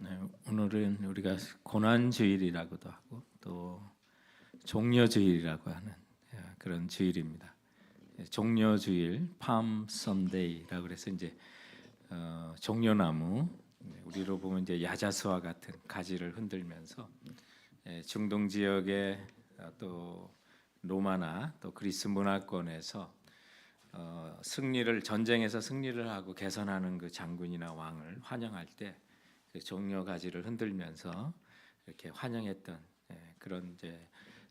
네, 오늘은 우리가 고난주일이라고도 하고 또 종려주일이라고 하는 그런 주일입니다. 종려주일, 팜 선데이라고 그래서 이제 종려나무, 우리로 보면 이제 야자수와 같은 가지를 흔들면서 중동 지역의 또 로마나 또 그리스 문화권에서 전쟁에서 승리를 하고 개선하는 그 장군이나 왕을 환영할 때 그 종려 가지를 흔들면서 이렇게 환영했던 그런 이제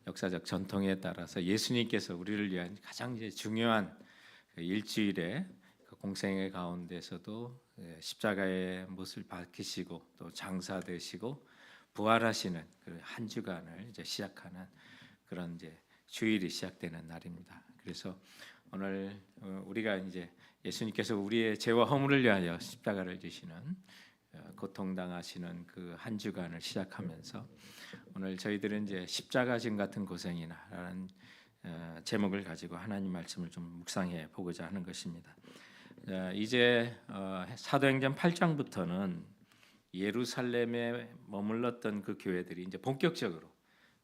역사적 전통에 따라서 예수님께서 우리를 위한 가장 이제 중요한 그 일주일의 그 공생의 가운데서도 십자가의 못을 박히시고 또 장사되시고 부활하시는 그 한 주간을 이제 시작하는 그런 이제 주일이 시작되는 날입니다. 그래서 오늘 우리가 이제 예수님께서 우리의 죄와 허물을 위하여 십자가를 지시는 고통당하시는 그 한 주간을 시작하면서 오늘 저희들은 이제 십자가진 같은 고생이나라는 제목을 가지고 하나님 말씀을 좀 묵상해 보고자 하는 것입니다. 이제 사도행전 8장부터는 예루살렘에 머물렀던 그 교회들이 이제 본격적으로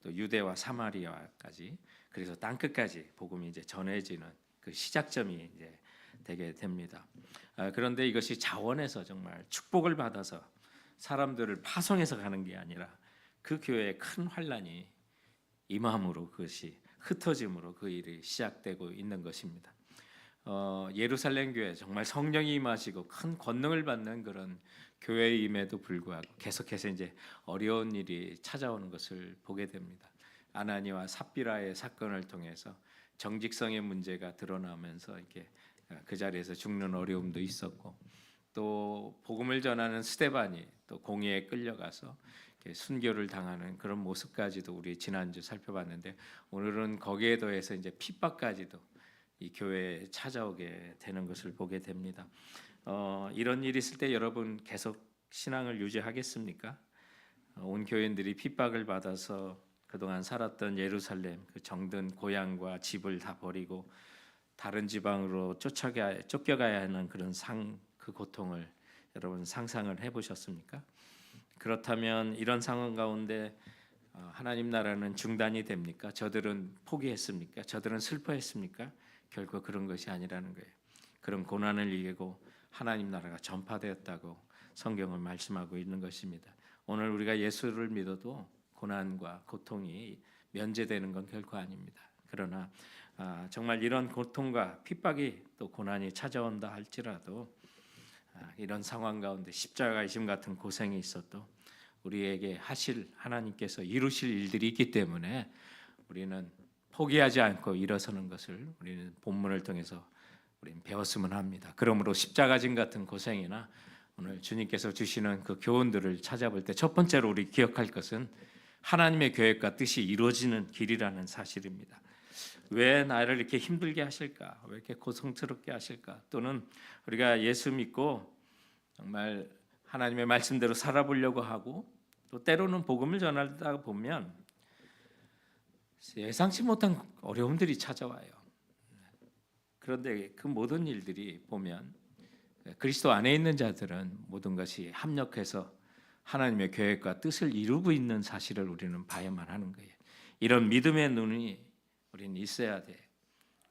또 유대와 사마리아까지 그래서 땅 끝까지 복음이 이제 전해지는 그 시작점이 이제 되게 됩니다. 그런데 이것이 자원에서 정말 축복을 받아서 사람들을 파송해서 가는 게 아니라 그 교회에 큰 환란이 임함으로 그것이 흩어짐으로 그 일이 시작되고 있는 것입니다. 예루살렘 교회 정말 성령이 임하시고 큰 권능을 받는 그런 교회임에도 불구하고 계속해서 이제 어려운 일이 찾아오는 것을 보게 됩니다. 아나니와 삽비라의 사건을 통해서 정직성의 문제가 드러나면서 이렇게 그 자리에서 죽는 어려움도 있었고 또 복음을 전하는 스데반이 또 공의에 끌려가서 순교를 당하는 그런 모습까지도 우리 지난주 살펴봤는데 오늘은 거기에 더해서 이제 핍박까지도 이 교회에 찾아오게 되는 것을 보게 됩니다. 이런 일이 있을 때 여러분 계속 신앙을 유지하겠습니까? 온 교인들이 핍박을 받아서 그동안 살았던 예루살렘 그 정든 고향과 집을 다 버리고 다른 지방으로 쫓겨가야 하는 그런 그 고통을 여러분 상상을 해보셨습니까? 그렇다면 이런 상황 가운데 하나님 나라는 중단이 됩니까? 저들은 포기했습니까? 저들은 슬퍼했습니까? 결코 그런 것이 아니라는 거예요. 그런 고난을 이기고 하나님 나라가 전파되었다고 성경은 말씀하고 있는 것입니다. 오늘 우리가 예수를 믿어도 고난과 고통이 면제되는 건 결코 아닙니다. 그러나 정말 이런 고통과 핍박이 또 고난이 찾아온다 할지라도 이런 상황 가운데 십자가의 심 같은 고생이 있어도 우리에게 하실 하나님께서 이루실 일들이 있기 때문에 우리는 포기하지 않고 일어서는 것을 우리는 본문을 통해서 우리는 배웠으면 합니다. 그러므로 십자가진 같은 고생이나 오늘 주님께서 주시는 그 교훈들을 찾아볼 때 첫 번째로 우리 기억할 것은 하나님의 계획과 뜻이 이루어지는 길이라는 사실입니다. 왜 나를 이렇게 힘들게 하실까? 왜 이렇게 고통스럽게 하실까? 또는 우리가 예수 믿고 정말 하나님의 말씀대로 살아보려고 하고 또 때로는 복음을 전하다 보면 예상치 못한 어려움들이 찾아와요. 그런데 그 모든 일들이 보면 그리스도 안에 있는 자들은 모든 것이 합력해서 하나님의 계획과 뜻을 이루고 있는 사실을 우리는 봐야만 하는 거예요. 이런 믿음의 눈이 우리는 있어야 돼.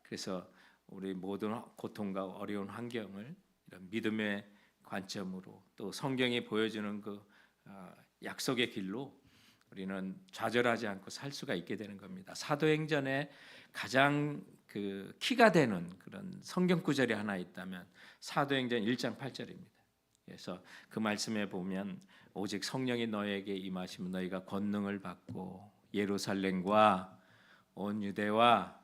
그래서 우리 모든 고통과 어려운 환경을 이런 믿음의 관점으로 또 성경이 보여주는 그 약속의 길로 우리는 좌절하지 않고 살 수가 있게 되는 겁니다. 사도행전에 가장 그 키가 되는 그런 성경 구절이 하나 있다면 사도행전 1장 8절입니다. 그래서 그 말씀에 보면 오직 성령이 너에게 임하시면 너희가 권능을 받고 예루살렘과 온 유대와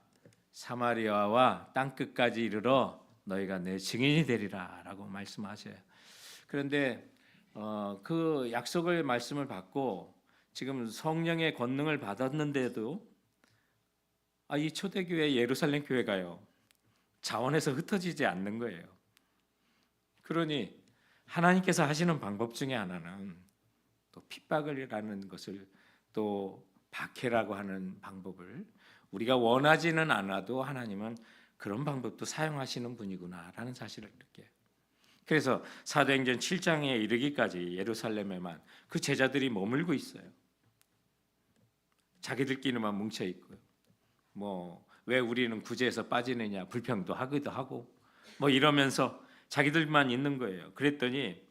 사마리아와 땅 끝까지 이르러 너희가 내 증인이 되리라라고 말씀하셔요. 그런데 그 약속의 말씀을 받고 지금 성령의 권능을 받았는데도 이 초대교회 예루살렘 교회가요 자원에서 흩어지지 않는 거예요. 그러니 하나님께서 하시는 방법 중에 하나는 또 핍박을이라는 것을 또 박해라고 하는 방법을 우리가 원하지는 않아도 하나님은 그런 방법도 사용하시는 분이구나라는 사실을 이렇게 그래서 사도행전 7장에 이르기까지 예루살렘에만 그 제자들이 머물고 있어요. 자기들끼리만 뭉쳐 있고요. 뭐 왜 우리는 구제에서 빠지느냐 불평도 하기도 하고 뭐 이러면서 자기들만 있는 거예요. 그랬더니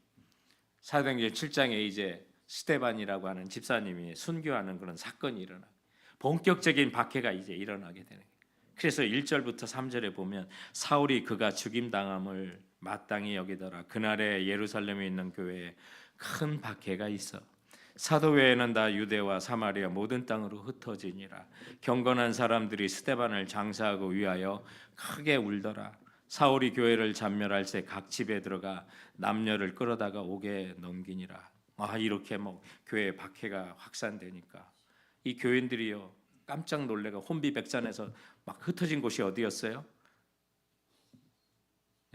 사도행전 7장에 이제 스데반이라고 하는 집사님이 순교하는 그런 사건이 일어나 본격적인 박해가 이제 일어나게 되는 거예요. 그래서 1절부터 3절에 보면 사울이 그가 죽임당함을 마땅히 여기더라. 그날에 예루살렘에 있는 교회에 큰 박해가 있어 사도 외에는 다 유대와 사마리아 모든 땅으로 흩어지니라. 경건한 사람들이 스데반을 장사하고 위하여 크게 울더라. 사울이 교회를 잔멸할 새 각 집에 들어가 남녀를 끌어다가 옥에 넘기니라. 이렇게 뭐 교회 박해가 확산되니까 이 교인들이요 깜짝 놀래가 혼비백산해서 막 흩어진 곳이 어디였어요?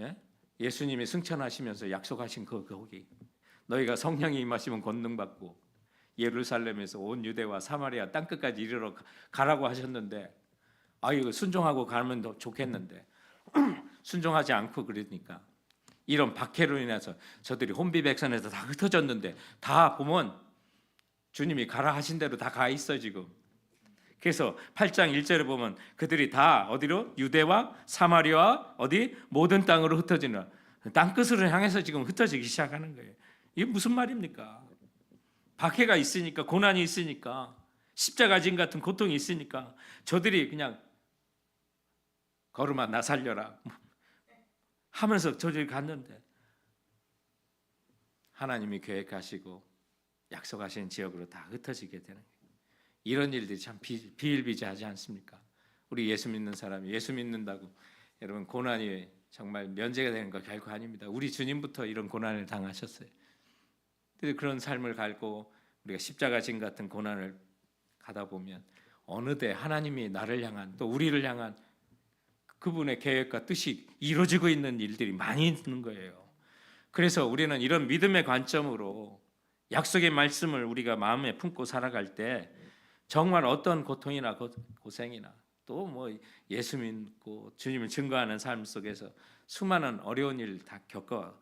예? 예수님이 승천하시면서 약속하신 거기. 너희가 성령이 임하시면 권능 받고 예루살렘에서 온 유대와 사마리아 땅 끝까지 이르러 가라고 하셨는데 이거 순종하고 가면 더 좋겠는데 순종하지 않고 그러니까 이런 박해로 인해서 저들이 혼비백산에서 다 흩어졌는데 다 보면 주님이 가라 하신 대로 다 가 있어 지금. 그래서 8장 1절에 보면 그들이 다 어디로? 유대와 사마리아 어디? 모든 땅으로 흩어지는 땅 끝으로 향해서 지금 흩어지기 시작하는 거예요. 이게 무슨 말입니까? 박해가 있으니까 고난이 있으니까 십자가 진 같은 고통이 있으니까 저들이 그냥 걸음아 나 살려라 하면서 저들이 갔는데 하나님이 계획하시고 약속하신 지역으로 다 흩어지게 되는 거예요. 이런 일들이 참 비일비재하지 않습니까? 우리 예수 믿는 사람이 예수 믿는다고 여러분 고난이 정말 면제가 되는 거 결코 아닙니다. 우리 주님부터 이런 고난을 당하셨어요. 그런 삶을 갈고 우리가 십자가진 같은 고난을 가다 보면 어느 때 하나님이 나를 향한 또 우리를 향한 그분의 계획과 뜻이 이루어지고 있는 일들이 많이 있는 거예요. 그래서 우리는 이런 믿음의 관점으로 약속의 말씀을 우리가 마음에 품고 살아갈 때 정말 어떤 고통이나 고생이나 또 뭐 예수 믿고 주님을 증거하는 삶 속에서 수많은 어려운 일 다 겪어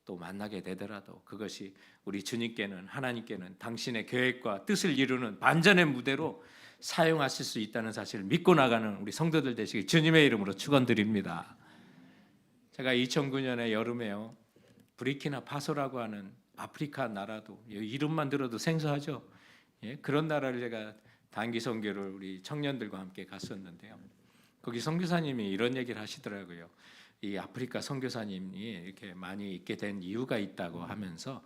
또 만나게 되더라도 그것이 우리 주님께는 하나님께는 당신의 계획과 뜻을 이루는 반전의 무대로 사용하실 수 있다는 사실을 믿고 나가는 우리 성도들 되시길 주님의 이름으로 축원드립니다. 제가 2009년에 여름에요 브리키나파소라고 하는 아프리카 나라도 이름만 들어도 생소하죠. 그런 나라를 제가 단기 선교를 우리 청년들과 함께 갔었는데요. 거기 선교사님이 이런 얘기를 하시더라고요. 이 아프리카 선교사님이 이렇게 많이 있게 된 이유가 있다고 하면서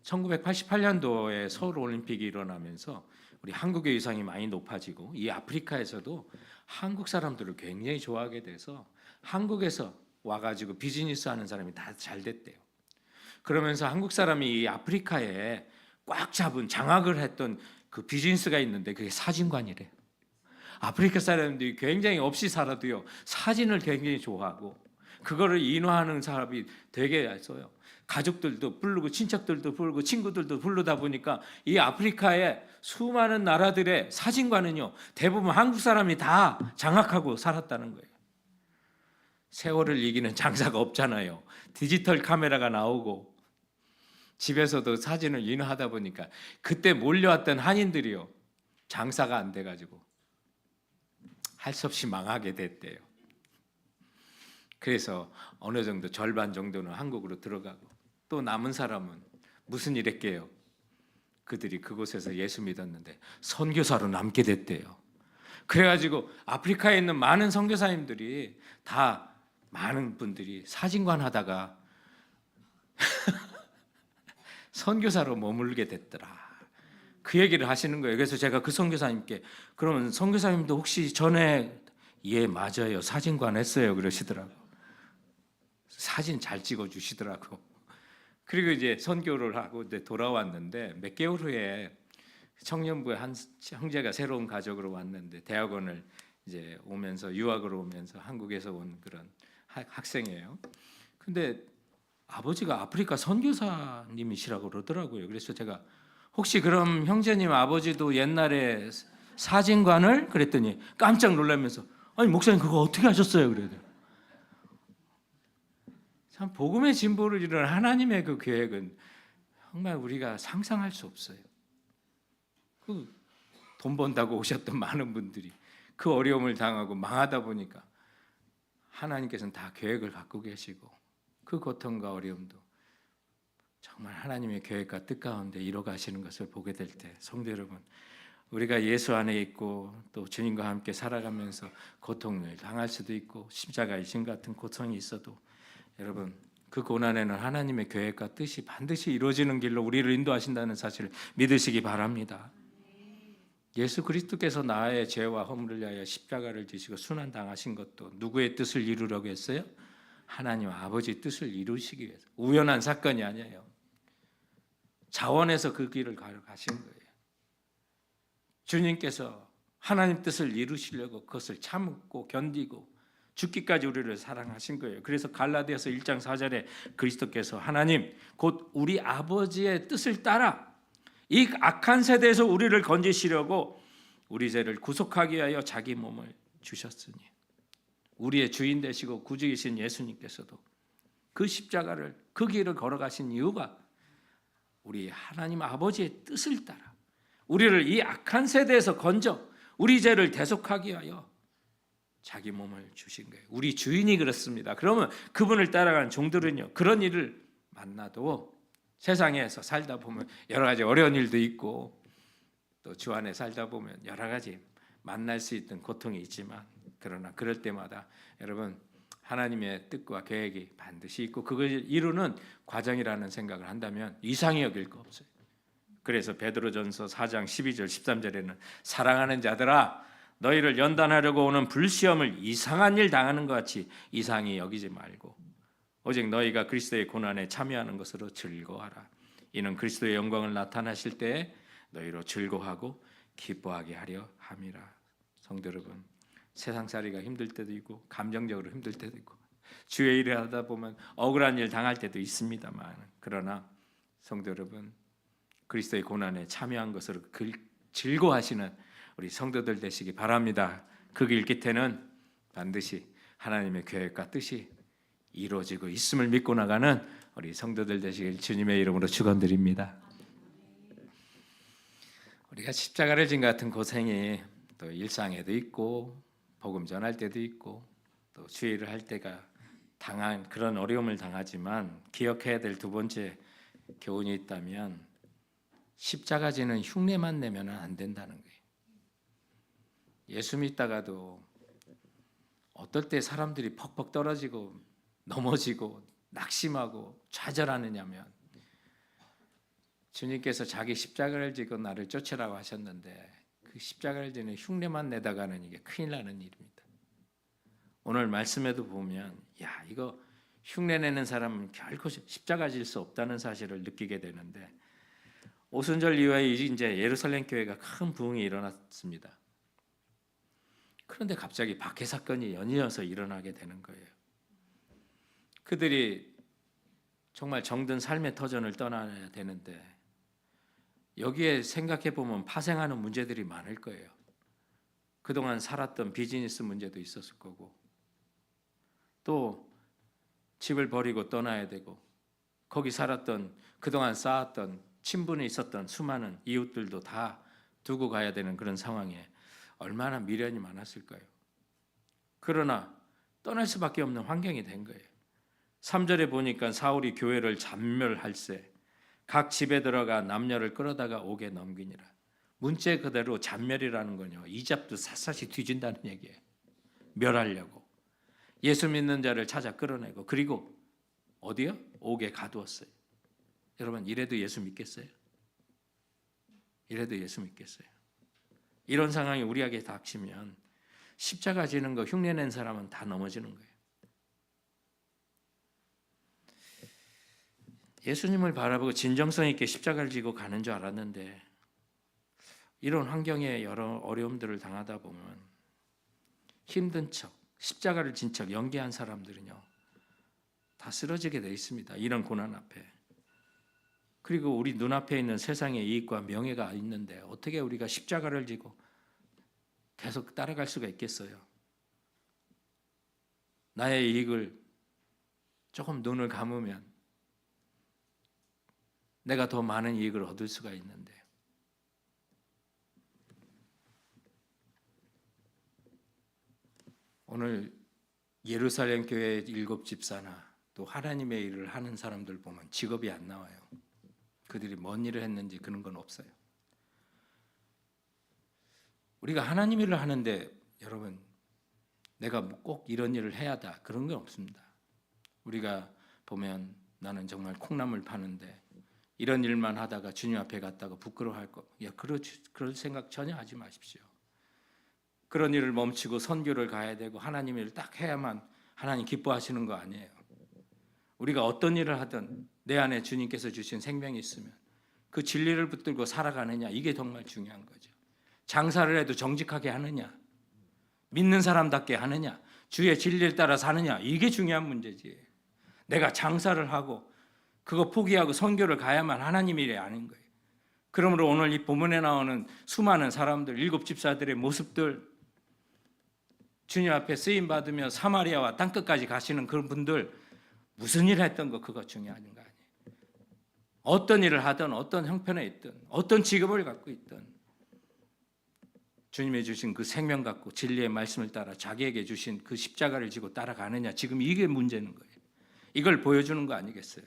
1988년도에 서울 올림픽이 일어나면서 우리 한국의 위상이 많이 높아지고 이 아프리카에서도 한국 사람들을 굉장히 좋아하게 돼서 한국에서 와가지고 비즈니스 하는 사람이 다 잘 됐대요. 그러면서 한국 사람이 이 아프리카에 꽉 잡은 장악을 했던 그 비즈니스가 있는데 그게 사진관이래요. 아프리카 사람들이 굉장히 없이 살아도요 사진을 굉장히 좋아하고 그거를 인화하는 사람이 되게 있어요. 가족들도 부르고 친척들도 부르고 친구들도 부르다 보니까 이 아프리카의 수많은 나라들의 사진관은요 대부분 한국 사람이 다 장악하고 살았다는 거예요. 세월을 이기는 장사가 없잖아요. 디지털 카메라가 나오고 집에서도 사진을 인화하다 보니까 그때 몰려왔던 한인들이요 장사가 안 돼가지고 할 수 없이 망하게 됐대요. 그래서 어느 정도 절반 정도는 한국으로 들어가고 또 남은 사람은 무슨 일 했게요? 그들이 그곳에서 예수 믿었는데 선교사로 남게 됐대요. 그래가지고 아프리카에 있는 많은 선교사님들이 다 많은 분들이 사진관 하다가 선교사로 머물게 됐더라. 그 얘기를 하시는 거예요. 그래서 제가 그 선교사님께 그러면 선교사님도 혹시 전에 맞아요 사진관 했어요 그러시더라고. 사진 잘 찍어 주시더라고. 그리고 이제 선교를 하고 이제 돌아왔는데 몇 개월 후에 청년부의 한 형제가 새로운 가족으로 왔는데 대학원을 이제 오면서 유학으로 오면서 한국에서 온 그런 학생이에요. 근데 아버지가 아프리카 선교사님이시라고 그러더라고요. 그래서 제가 혹시 그럼 형제님 아버지도 옛날에 사진관을 그랬더니 깜짝 놀라면서 아니 목사님 그거 어떻게 하셨어요? 그래요. 참 복음의 진보를 이루는 하나님의 그 계획은 정말 우리가 상상할 수 없어요. 그 돈 번다고 오셨던 많은 분들이 그 어려움을 당하고 망하다 보니까 하나님께서는 다 계획을 갖고 계시고 그 고통과 어려움도 정말 하나님의 계획과 뜻 가운데 이뤄가시는 것을 보게 될 때 성도 여러분, 우리가 예수 안에 있고 또 주님과 함께 살아가면서 고통을 당할 수도 있고 십자가의 신 같은 고통이 있어도 여러분 그 고난에는 하나님의 계획과 뜻이 반드시 이루어지는 길로 우리를 인도하신다는 사실을 믿으시기 바랍니다. 예수 그리스도께서 나의 죄와 허물을 위하여 십자가를 지시고 순환당하신 것도 누구의 뜻을 이루려고 했어요? 하나님 아버지 뜻을 이루시기 위해서. 우연한 사건이 아니에요. 자원해서 그 길을 가신 거예요. 주님께서 하나님 뜻을 이루시려고 그것을 참고 견디고 죽기까지 우리를 사랑하신 거예요. 그래서 갈라디아서 1장 4절에 그리스도께서 하나님 곧 우리 아버지의 뜻을 따라 이 악한 세대에서 우리를 건지시려고 우리 죄를 구속하기 위하여 자기 몸을 주셨으니, 우리의 주인 되시고 구주이신 예수님께서도 그 십자가를 그 길을 걸어가신 이유가 우리 하나님 아버지의 뜻을 따라 우리를 이 악한 세대에서 건져 우리 죄를 대속하기 위하여 자기 몸을 주신 거예요. 우리 주인이 그렇습니다. 그러면 그분을 따라가는 종들은요, 그런 일을 만나도 세상에서 살다 보면 여러 가지 어려운 일도 있고 또 주 안에 살다 보면 여러 가지 만날 수 있던 고통이 있지만, 그러나 그럴 때마다 여러분 하나님의 뜻과 계획이 반드시 있고 그걸 이루는 과정이라는 생각을 한다면 이상히 여길 거 없어요. 그래서 베드로전서 4장 12절 13절에는 사랑하는 자들아 너희를 연단하려고 오는 불시험을 이상한 일 당하는 것 같이 이상히 여기지 말고 오직 너희가 그리스도의 고난에 참여하는 것으로 즐거워하라. 이는 그리스도의 영광을 나타나실 때에 너희로 즐거워하고 기뻐하게 하려 함이라. 성도 여러분, 세상살이가 힘들 때도 있고 감정적으로 힘들 때도 있고 주의 일을 하다 보면 억울한 일 당할 때도 있습니다만, 그러나 성도 여러분, 그리스도의 고난에 참여한 것으로 즐거워하시는 우리 성도들 되시기 바랍니다. 그 길 끝에는 반드시 하나님의 계획과 뜻이 이루어지고 있음을 믿고 나가는 우리 성도들 되시길 주님의 이름으로 축원드립니다. 우리가 십자가를 진 같은 고생이 또 일상에도 있고 복음 전할 때도 있고 또 주의를 할 때가 당한 그런 어려움을 당하지만 기억해야 될 두 번째 교훈이 있다면 십자가 지는 흉내만 내면 안 된다는 거예요. 예수 믿다가도 어떨 때 사람들이 퍽퍽 떨어지고 넘어지고 낙심하고 좌절하느냐면 주님께서 자기 십자가를 지고 나를 쫓으라고 하셨는데 그 십자가를 지는 흉내만 내다가는 이게 큰일 나는 일입니다. 오늘 말씀에도 보면 야 이거 흉내내는 사람은 결코 십자가 질 수 없다는 사실을 느끼게 되는데, 오순절 이후에 이제 예루살렘 교회가 큰 부흥이 일어났습니다. 그런데 갑자기 박해 사건이 연이어서 일어나게 되는 거예요. 그들이 정말 정든 삶의 터전을 떠나야 되는데 여기에 생각해 보면 파생하는 문제들이 많을 거예요. 그동안 살았던 비즈니스 문제도 있었을 거고 또 집을 버리고 떠나야 되고 거기 살았던 그동안 쌓았던 친분이 있었던 수많은 이웃들도 다 두고 가야 되는 그런 상황에 얼마나 미련이 많았을까요? 그러나 떠날 수밖에 없는 환경이 된 거예요. 3절에 보니까 사울이 교회를 잔멸할세 각 집에 들어가 남녀를 끌어다가 옥에 넘기니라. 문제 그대로 잔멸이라는 건요, 이잡도 샅샅이 뒤진다는 얘기예요. 멸하려고 예수 믿는 자를 찾아 끌어내고 그리고 어디요? 옥에 가두었어요. 여러분 이래도 예수 믿겠어요? 이래도 예수 믿겠어요? 이런 상황이 우리에게 닥치면 십자가 지는 거 흉내낸 사람은 다 넘어지는 거예요. 예수님을 바라보고 진정성 있게 십자가를 지고 가는 줄 알았는데 이런 환경에 여러 어려움들을 당하다 보면 힘든 척, 십자가를 진 척 연기한 사람들은요 다 쓰러지게 돼 있습니다. 이런 고난 앞에. 그리고 우리 눈앞에 있는 세상의 이익과 명예가 있는데 어떻게 우리가 십자가를 지고 계속 따라갈 수가 있겠어요? 나의 이익을 조금 눈을 감으면 내가 더 많은 이익을 얻을 수가 있는데, 오늘 예루살렘 교회 7집사나 또 하나님의 일을 하는 사람들 보면 직업이 안 나와요. 그들이 뭔 일을 했는지 그런 건 없어요. 우리가 하나님 일을 하는데 여러분, 내가 꼭 이런 일을 해야다 그런 건 없습니다. 우리가 보면 나는 정말 콩나물 파는데 이런 일만 하다가 주님 앞에 갔다가 부끄러워할 거, 그럴 생각 전혀 하지 마십시오. 그런 일을 멈추고 선교를 가야 되고 하나님 일을 딱 해야만 하나님 기뻐하시는 거 아니에요. 우리가 어떤 일을 하든 내 안에 주님께서 주신 생명이 있으면 그 진리를 붙들고 살아가느냐, 이게 정말 중요한 거죠. 장사를 해도 정직하게 하느냐, 믿는 사람답게 하느냐, 주의 진리를 따라 사느냐, 이게 중요한 문제지. 내가 장사를 하고 그거 포기하고 선교를 가야만 하나님 일이 아닌 거예요. 그러므로 오늘 이 본문에 나오는 수많은 사람들, 7집사들의 모습들, 주님 앞에 쓰임 받으며 사마리아와 땅끝까지 가시는 그런 분들, 무슨 일을 했던 거 그거 중요한 거 아니에요. 어떤 일을 하든 어떤 형편에 있든 어떤 직업을 갖고 있든 주님이 주신 그 생명 갖고 진리의 말씀을 따라 자기에게 주신 그 십자가를 지고 따라가느냐, 지금 이게 문제는 거예요. 이걸 보여주는 거 아니겠어요?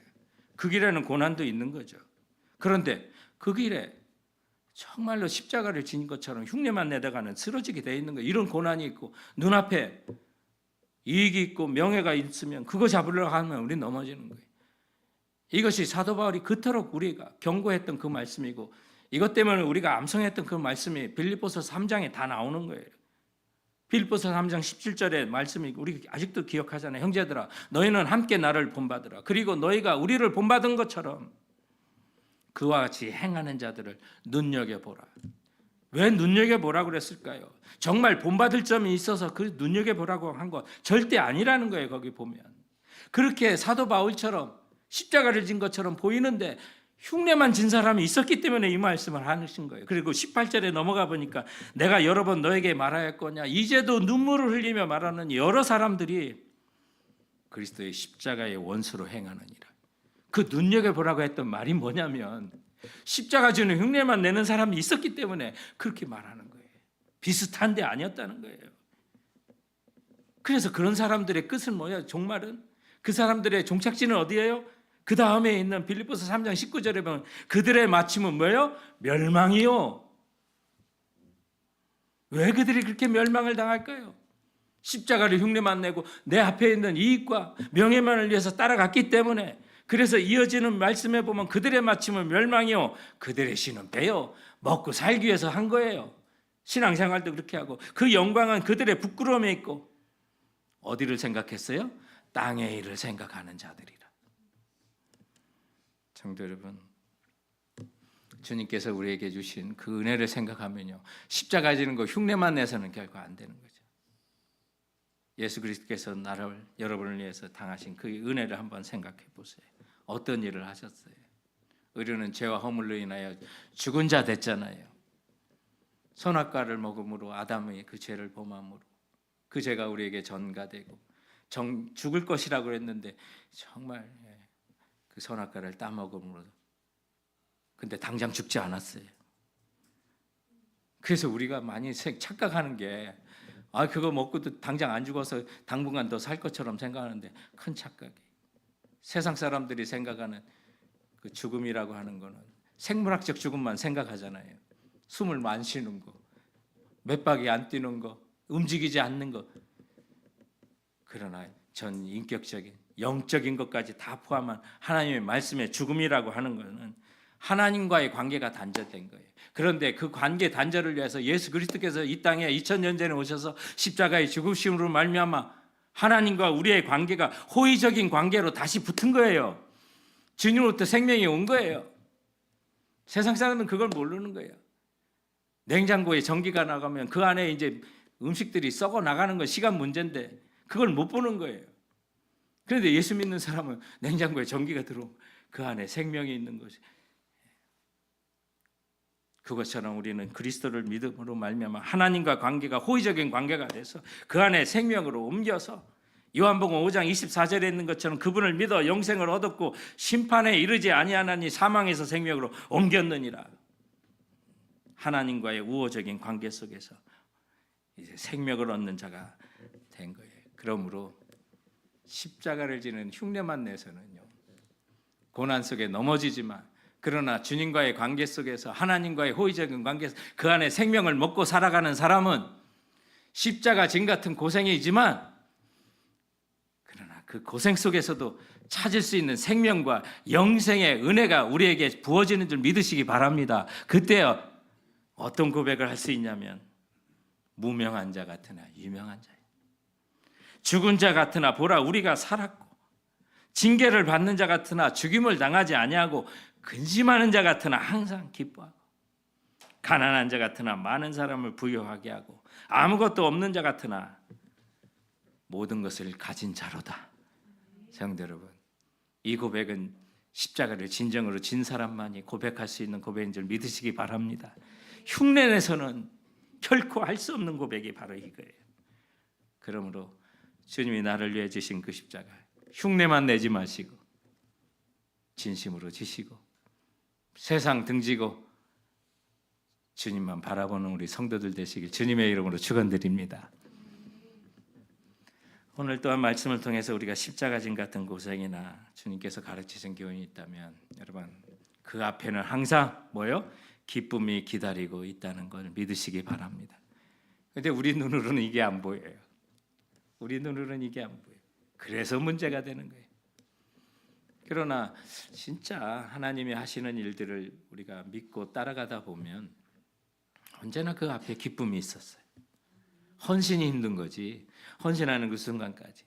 그 길에는 고난도 있는 거죠. 그런데 그 길에 정말로 십자가를 지닌 것처럼 흉내만 내다가는 쓰러지게 돼 있는 거예요. 이런 고난이 있고 눈앞에 이익이 있고 명예가 있으면 그거 잡으려고 하면 우리 넘어지는 거예요. 이것이 사도 바울이 그토록 우리가 경고했던 그 말씀이고, 이것 때문에 우리가 암송했던 그 말씀이 빌립보서 3장에 다 나오는 거예요. 빌립보서 3장 17절의 말씀이 우리 아직도 기억하잖아요. 형제들아, 너희는 함께 나를 본받으라. 그리고 너희가 우리를 본받은 것처럼 그와 같이 행하는 자들을 눈여겨보라. 왜 눈여겨보라고 그랬을까요? 정말 본받을 점이 있어서 그 눈여겨보라고 한 거 절대 아니라는 거예요. 거기 보면 그렇게 사도 바울처럼 십자가를 진 것처럼 보이는데 흉내만 진 사람이 있었기 때문에 이 말씀을 하신 거예요. 그리고 18절에 넘어가 보니까 내가 여러 번 너에게 말하였거냐, 이제도 눈물을 흘리며 말하는 여러 사람들이 그리스도의 십자가의 원수로 행하느니라. 그 눈여겨보라고 했던 말이 뭐냐면 십자가 지는 흉내만 내는 사람이 있었기 때문에 그렇게 말하는 거예요. 비슷한데 아니었다는 거예요. 그래서 그런 사람들의 끝은 뭐야? 종말은? 그 사람들의 종착지는 어디예요? 그 다음에 있는 빌립보서 3장 19절에 보면 그들의 마침은 뭐예요? 멸망이요. 왜 그들이 그렇게 멸망을 당할까요? 십자가를 흉내만 내고 내 앞에 있는 이익과 명예만을 위해서 따라갔기 때문에. 그래서 이어지는 말씀에 보면 그들의 마침은 멸망이요, 그들의 신은 배요. 먹고 살기 위해서 한 거예요. 신앙생활도 그렇게 하고 그 영광은 그들의 부끄러움에 있고, 어디를 생각했어요? 땅의 일을 생각하는 자들이라. 성도 여러분, 주님께서 우리에게 주신 그 은혜를 생각하면요, 십자가 지는 거 흉내만 내서는 결코 안 되는 거죠. 예수 그리스도께서 나를, 여러분을 위해서 당하신 그 은혜를 한번 생각해 보세요. 어떤 일을 하셨어요? 우리는 죄와 허물로 인하여 죽은 자 됐잖아요. 선악과를 먹음으로 아담의 그 죄를 범함으로 그 죄가 우리에게 전가되고 죽을 것이라고 했는데 정말 그 선악과를 따먹음으로, 근데 당장 죽지 않았어요. 그래서 우리가 많이 착각하는 게 그거 먹고도 당장 안 죽어서 당분간 더 살 것처럼 생각하는데 큰 착각이에요. 세상 사람들이 생각하는 그 죽음이라고 하는 거는 생물학적 죽음만 생각하잖아요. 숨을 안 쉬는 거, 몇 바퀴 안 뛰는 거, 움직이지 않는 거. 그러나 전 인격적인 영적인 것까지 다 포함한 하나님의 말씀의 죽음이라고 하는 것은 하나님과의 관계가 단절된 거예요. 그런데 그 관계 단절을 위해서 예수 그리스도께서 이 땅에 2000년 전에 오셔서 십자가의 죽으심으로 말미암아 하나님과 우리의 관계가 호의적인 관계로 다시 붙은 거예요. 주님으로부터 생명이 온 거예요. 세상 사람은 그걸 모르는 거예요. 냉장고에 전기가 나가면 그 안에 이제 음식들이 썩어 나가는 건 시간 문제인데 그걸 못 보는 거예요. 그런데 예수 믿는 사람은 냉장고에 전기가 들어오면 그 안에 생명이 있는 것이, 그것처럼 우리는 그리스도를 믿음으로 말미암아 하나님과 관계가 호의적인 관계가 돼서 그 안에 생명으로 옮겨서 요한복음 5장 24절에 있는 것처럼 그분을 믿어 영생을 얻었고 심판에 이르지 아니하나니 사망에서 생명으로 옮겼느니라. 하나님과의 우호적인 관계 속에서 이제 생명을 얻는 자가 된 거예요. 그러므로 십자가를 지는 흉내만 내서는요, 고난 속에 넘어지지만, 그러나 주님과의 관계 속에서, 하나님과의 호의적인 관계에서 그 안에 생명을 먹고 살아가는 사람은 십자가 진 같은 고생이지만, 그러나 그 고생 속에서도 찾을 수 있는 생명과 영생의 은혜가 우리에게 부어지는 줄 믿으시기 바랍니다. 그때 어떤 고백을 할 수 있냐면, 무명한 자 같으나 유명한 자예요. 죽은 자 같으나 보라 우리가 살았고, 징계를 받는 자 같으나 죽임을 당하지 아니하고, 근심하는 자 같으나 항상 기뻐하고, 가난한 자 같으나 많은 사람을 부유하게 하고, 아무것도 없는 자 같으나 모든 것을 가진 자로다. 성도 여러분, 이 고백은 십자가를 진정으로 진 사람만이 고백할 수 있는 고백인 줄 믿으시기 바랍니다. 흉내내서는 결코 할 수 없는 고백이 바로 이거예요. 그러므로 주님이 나를 위해 주신 그 십자가, 흉내만 내지 마시고 진심으로 지시고 세상 등지고 주님만 바라보는 우리 성도들 되시길 주님의 이름으로 축원드립니다. 오늘 또한 말씀을 통해서 우리가 십자가진 같은 고생이나 주님께서 가르치신 교훈이 있다면, 여러분 그 앞에는 항상 뭐요? 기쁨이 기다리고 있다는 걸 믿으시기 바랍니다. 그런데 우리 눈으로는 이게 안 보여요. 우리 눈으로는 이게 안 보여요. 그래서 문제가 되는 거예요. 그러나 진짜 하나님이 하시는 일들을 우리가 믿고 따라가다 보면 언제나 그 앞에 기쁨이 있었어요. 헌신이 힘든 거지, 헌신하는 그 순간까지.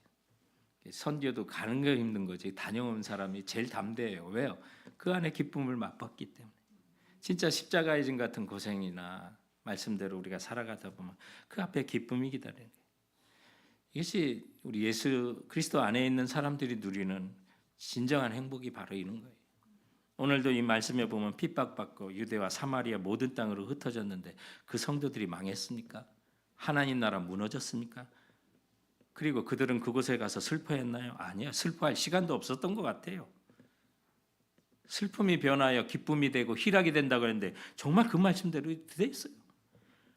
선교도 가는 게 힘든 거지, 다녀온 사람이 제일 담대해요. 왜요? 그 안에 기쁨을 맛봤기 때문에. 진짜 십자가의 진 같은 고생이나 말씀대로 우리가 살아가다 보면 그 앞에 기쁨이 기다리는 거예요. 이것이 우리 예수 그리스도 안에 있는 사람들이 누리는 진정한 행복이 바로 이런 거예요. 오늘도 이 말씀에 보면 핍박받고 유대와 사마리아 모든 땅으로 흩어졌는데 그 성도들이 망했습니까? 하나님 나라 무너졌습니까? 그리고 그들은 그곳에 가서 슬퍼했나요? 아니요. 슬퍼할 시간도 없었던 것 같아요. 슬픔이 변하여 기쁨이 되고 희락이 된다고 했는데 정말 그 말씀대로 됐어요.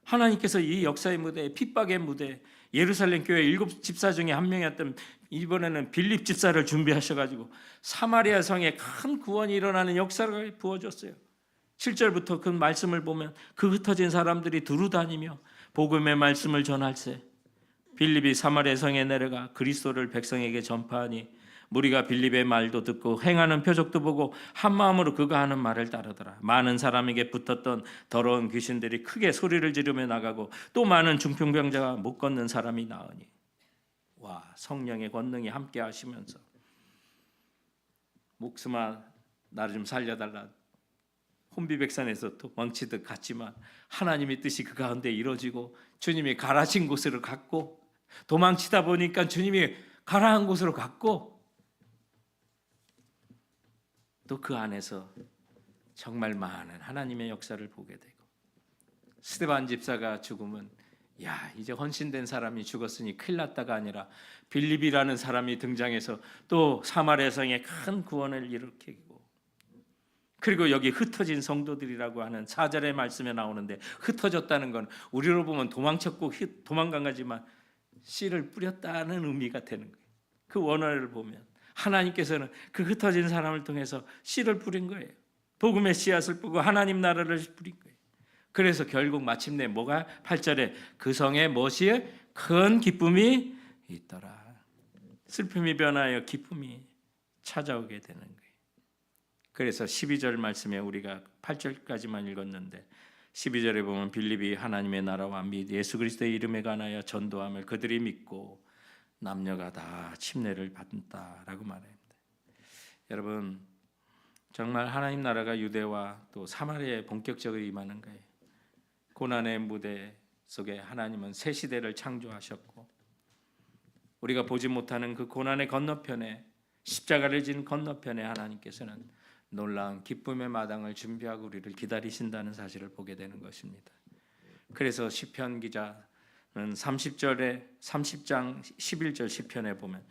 하나님께서 이 역사의 무대, 핍박의 무대, 예루살렘 교회 7 집사 중에 한 명이었던 이번에는 빌립 집사를 준비하셔가지고 사마리아 성에 큰 구원이 일어나는 역사를 부어줬어요. 7절부터 그 말씀을 보면 그 흩어진 사람들이 두루 다니며 복음의 말씀을 전할세. 빌립이 사마리아 성에 내려가 그리스도를 백성에게 전파하니 무리가 빌립의 말도 듣고 행하는 표적도 보고 한 마음으로 그가 하는 말을 따르더라. 많은 사람에게 붙었던 더러운 귀신들이 크게 소리를 지르며 나가고 또 많은 중풍병자가 못 걷는 사람이 나으니, 와, 성령의 권능이 함께 하시면서 목숨아 나를 좀 살려달라, 혼비백산에서 도망치듯 갔지만 하나님의 뜻이 그 가운데 이루어지고 주님이 가라신 곳으로 갔고, 도망치다 보니까 주님이 가라한 곳으로 갔고, 또 그 안에서 정말 많은 하나님의 역사를 보게 되고, 스데반 집사가 죽으면 야, 이제 헌신된 사람이 죽었으니 큰일 났다가 아니라 빌립이라는 사람이 등장해서 또 사마리아 성에 큰 구원을 일으키고, 그리고 여기 흩어진 성도들이라고 하는 4절의 말씀에 나오는데, 흩어졌다는 건 우리로 보면 도망쳤고 도망간 거지만 씨를 뿌렸다는 의미가 되는 거예요. 그 원어를 보면 하나님께서는 그 흩어진 사람을 통해서 씨를 뿌린 거예요. 복음의 씨앗을 뿌고 하나님 나라를 뿌린 거예요. 그래서 결국 마침내 뭐가 8절에 그 성에 무엇이 큰 기쁨이 있더라. 슬픔이 변하여 기쁨이 찾아오게 되는 거예요. 그래서 12절 말씀에 우리가 8절까지만 읽었는데 12절에 보면 빌립이 하나님의 나라와 및 예수 그리스도의 이름에 관하여 전도함을 그들이 믿고 남녀가 다 침례를 받는다라고 말합니다. 여러분, 정말 하나님 나라가 유대와 또 사마리아에 본격적으로 임하는 거예요. 고난의 무대 속에 하나님은 새 시대를 창조하셨고, 우리가 보지 못하는 그 고난의 건너편에, 십자가를 진 건너편에 하나님께서는 놀라운 기쁨의 마당을 준비하고 우리를 기다리신다는 사실을 보게 되는 것입니다. 그래서 시편 기자 30장 11절 시편에 보면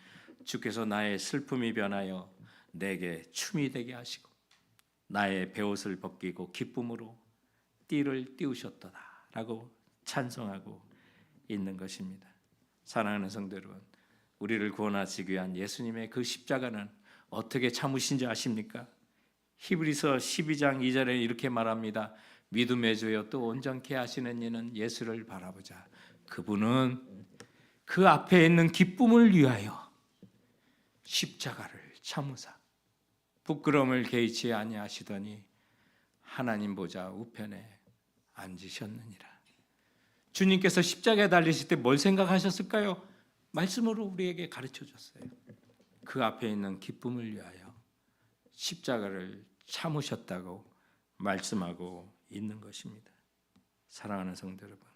주께서 나의 슬픔이 변하여 내게 춤이 되게 하시고 나의 베옷을 벗기고 기쁨으로 띠를 띄우셨도다라고 찬송하고 있는 것입니다. 사랑하는 성도 여러분, 우리를 구원하시기 위한 예수님의 그 십자가는 어떻게 참으신지 아십니까? 히브리서 12장 2절에 이렇게 말합니다. 믿음의 주여 또 온전케 하시는 이는 예수를 바라보자. 그분은 그 앞에 있는 기쁨을 위하여 십자가를 참으사 부끄러움을 개의치 아니하시더니 하나님 보좌 우편에 앉으셨느니라. 주님께서 십자가에 달리실 때 뭘 생각하셨을까요? 말씀으로 우리에게 가르쳐 줬어요. 그 앞에 있는 기쁨을 위하여 십자가를 참으셨다고 말씀하고 있는 것입니다. 사랑하는 성도 여러분,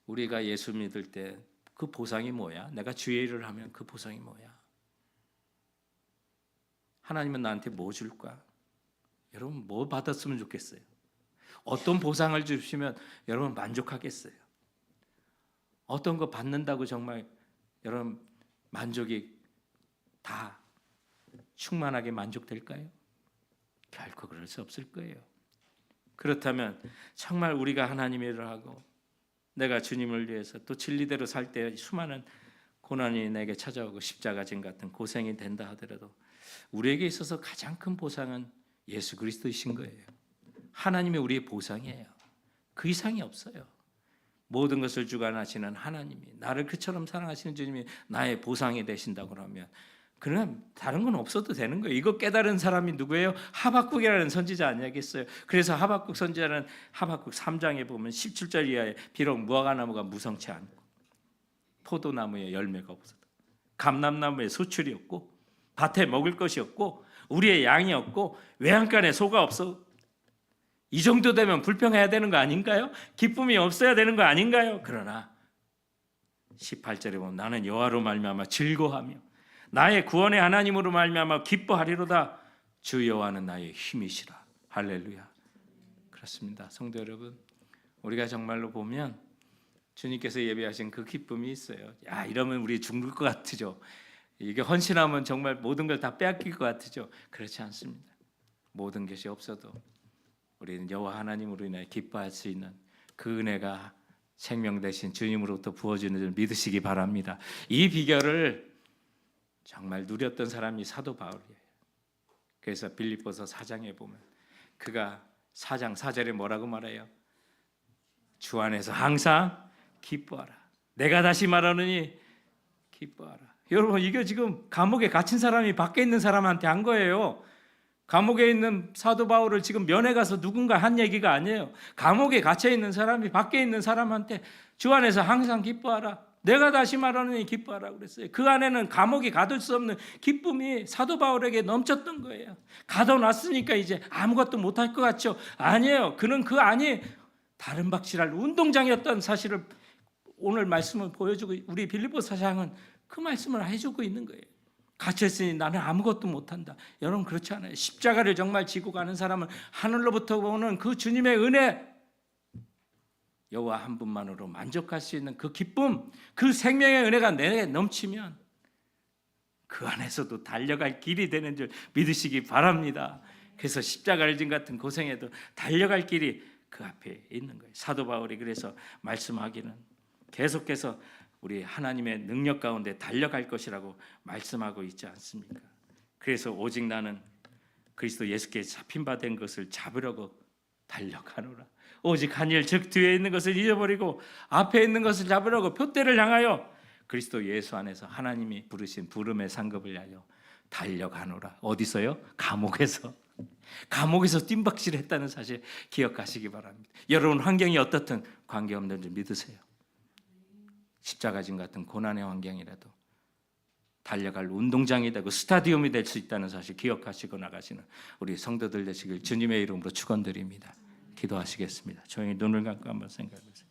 우리가 예수 믿을 때 그 보상이 뭐야? 내가 주의 일을 하면 그 보상이 뭐야? 하나님은 나한테 뭐 줄까? 여러분 뭐 받았으면 좋겠어요? 어떤 보상을 주시면 여러분 만족하겠어요? 어떤 거 받는다고 정말 여러분 만족이 다 충만하게 만족될까요? 결코 그럴 수 없을 거예요. 그렇다면 정말 우리가 하나님의 일을 하고 내가 주님을 위해서 또 진리대로 살 때 수많은 고난이 내게 찾아오고 십자가 진 같은 고생이 된다 하더라도 우리에게 있어서 가장 큰 보상은 예수 그리스도이신 거예요. 하나님이 우리의 보상이에요. 그 이상이 없어요. 모든 것을 주관하시는 하나님이, 나를 그처럼 사랑하시는 주님이 나의 보상이 되신다고 하면 그러면 다른 건 없어도 되는 거예요. 이거 깨달은 사람이 누구예요? 하박국이라는 선지자 아니겠어요? 그래서 하박국 선지자는 하박국 3장에 보면 17절 이하에 비록 무화과나무가 무성치 않고 포도나무에 열매가 없어도 감람나무에 소출이 없고 밭에 먹을 것이 없고 우리의 양이 없고 외양간에 소가 없어, 이 정도 되면 불평해야 되는 거 아닌가요? 기쁨이 없어야 되는 거 아닌가요? 그러나 18절에 보면 나는 여호와로 말미암아 즐거워하며 나의 구원의 하나님으로 말미암아 기뻐하리로다. 주 여호와는 나의 힘이시라. 할렐루야. 그렇습니다. 성도 여러분, 우리가 정말로 보면 주님께서 예비하신 그 기쁨이 있어요. 야, 이러면 우리 죽을 것 같으죠. 이게 헌신하면 정말 모든 걸 다 빼앗길 것 같으죠. 그렇지 않습니다. 모든 것이 없어도 우리는 여호와 하나님으로 인해 기뻐할 수 있는 그 은혜가 생명 대신 주님으로부터 부어지는 줄 믿으시기 바랍니다. 이 비결을 정말 누렸던 사람이 사도 바울이에요. 그래서 빌립보서 4장에 보면 그가 4장 4절에 뭐라고 말해요? 주 안에서 항상 기뻐하라. 내가 다시 말하느니 기뻐하라. 여러분, 이게 지금 감옥에 갇힌 사람이 밖에 있는 사람한테 한 거예요. 감옥에 있는 사도 바울을 지금 면회 가서 누군가 한 얘기가 아니에요. 감옥에 갇혀 있는 사람이 밖에 있는 사람한테 주 안에서 항상 기뻐하라. 내가 다시 말하느니 기뻐하라고 그랬어요. 그 안에는 감옥에 가둘 수 없는 기쁨이 사도 바울에게 넘쳤던 거예요. 가둬놨으니까 이제 아무것도 못할 것 같죠? 아니에요. 그는 그 안이 다른 박질할 운동장이었던 사실을 오늘 말씀을 보여주고, 우리 빌립보 사장은 그 말씀을 해주고 있는 거예요. 갇혔으니 나는 아무것도 못한다. 여러분, 그렇지 않아요. 십자가를 정말 지고 가는 사람은 하늘로부터 오는 그 주님의 은혜, 여호와 한 분만으로 만족할 수 있는 그 기쁨, 그 생명의 은혜가 내게 넘치면 그 안에서도 달려갈 길이 되는 줄 믿으시기 바랍니다. 그래서 십자가를 진 같은 고생에도 달려갈 길이 그 앞에 있는 거예요. 사도 바울이 그래서 말씀하기는 계속해서 우리 하나님의 능력 가운데 달려갈 것이라고 말씀하고 있지 않습니까? 그래서 오직 나는 그리스도 예수께 잡힌 바 된 것을 잡으려고 달려가노라. 오직 한 일, 즉 뒤에 있는 것을 잊어버리고 앞에 있는 것을 잡으려고 표대를 향하여 그리스도 예수 안에서 하나님이 부르신 부름의 상급을 위하여 달려가노라. 어디서요? 감옥에서. 감옥에서 뜀박질했다는 사실 기억하시기 바랍니다. 여러분, 환경이 어떻든 관계없는 줄 믿으세요. 십자가진 같은 고난의 환경이라도 달려갈 운동장이 되고 스타디움이 될 수 있다는 사실 기억하시고 나가시는 우리 성도들 되시길 주님의 이름으로 축원드립니다. 기도하시겠습니다. 조용히 눈을 감고 한번 생각해 보세요.